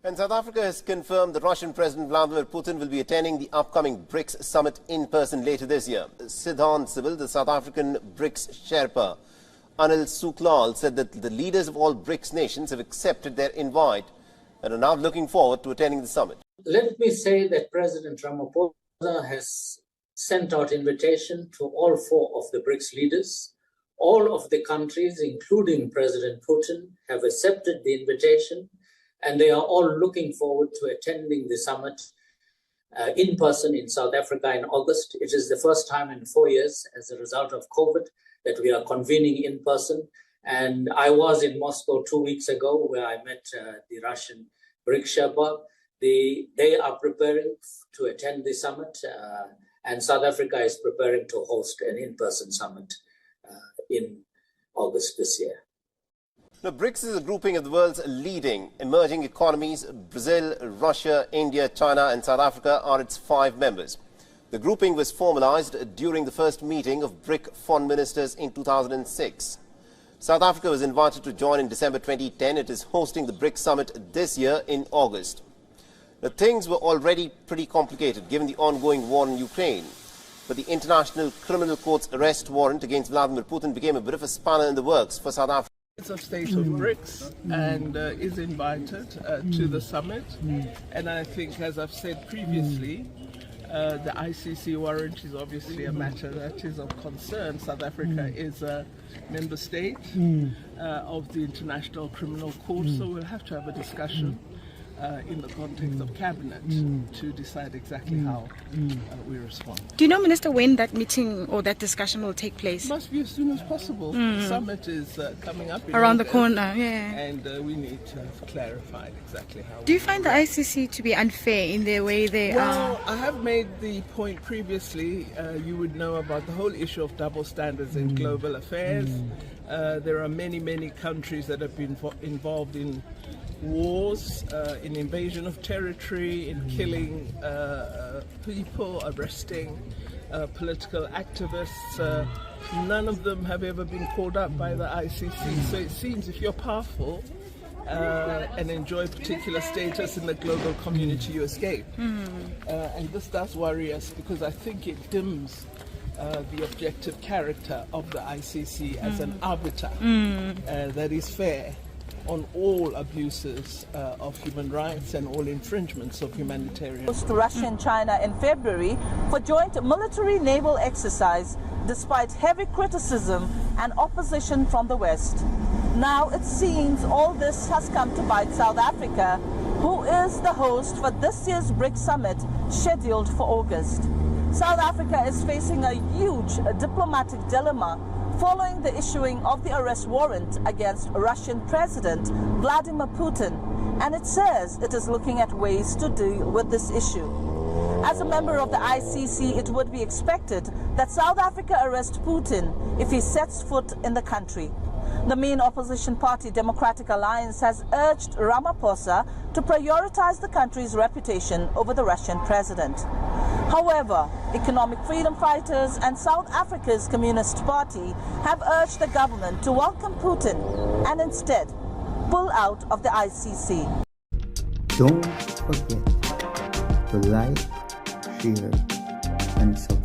And South Africa has confirmed that Russian President Vladimir Putin will be attending the upcoming BRICS summit in person later this year. Siddhan Sibil, the South African BRICS Sherpa, Anil Suklal, said that the leaders of all BRICS nations have accepted their invite and are now looking forward to attending the summit. Let me say that President Ramaphosa has sent out invitation to all four of the BRICS leaders. All of the countries, including President Putin, have accepted the invitation, and they are all looking forward to attending the summit in person in South Africa in August. It is the first time in 4 years, as a result of COVID, that we are convening in person. And I was in Moscow 2 weeks ago, where I met the Russian BRICS Sherpa. They are preparing to attend the summit, and South Africa is preparing to host an in-person summit in August this year. Now, BRICS is a grouping of the world's leading emerging economies. Brazil, Russia, India, China and South Africa are its 5 members. The grouping was formalized during the first meeting of BRIC foreign ministers in 2006. South Africa was invited to join in December 2010. It is hosting the BRIC summit this year in August. Now, things were already pretty complicated given the ongoing war in Ukraine. But the International Criminal Court's arrest warrant against Vladimir Putin became a bit of a spanner in the works for South Africa. It's a state of BRICS and is invited to the summit. And I think, as I've said previously, the ICC warrant is obviously a matter that is of concern. South Africa is a member state of the International Criminal Court, so we'll have to have a discussion in the context of cabinet to decide exactly how we respond. Do you know, Minister, when that meeting or that discussion will take place? It must be as soon as possible. The summit is coming up in around August, the corner, yeah. And we need to have clarified exactly how. Do you find the ICC to be unfair in the way they are? Well, I have made the point previously. You would know about the whole issue of double standards in global affairs. There are many countries that have been involved in wars, in invasion of territory, in killing people, arresting political activists. None of them have ever been called up by the ICC. So it seems if you're powerful and enjoy particular status in the global community, you escape. And this does worry us because I think it dims the objective character of the ICC as an arbiter that is fair on all abuses of human rights and all infringements of humanitarian rights. To Russia and China in February for joint military naval exercise despite heavy criticism and opposition from the West. Now it seems all this has come to bite South Africa, who is the host for this year's BRICS summit scheduled for August. South Africa is facing a huge diplomatic dilemma following the issuing of the arrest warrant against Russian President Vladimir Putin, and it says it is looking at ways to deal with this issue. As a member of the ICC, it would be expected that South Africa arrest Putin if he sets foot in the country. The main opposition party, Democratic Alliance, has urged Ramaphosa to prioritize the country's reputation over the Russian president. However, economic freedom fighters and South Africa's Communist Party have urged the government to welcome Putin and instead pull out of the ICC. Don't forget to like, share and subscribe.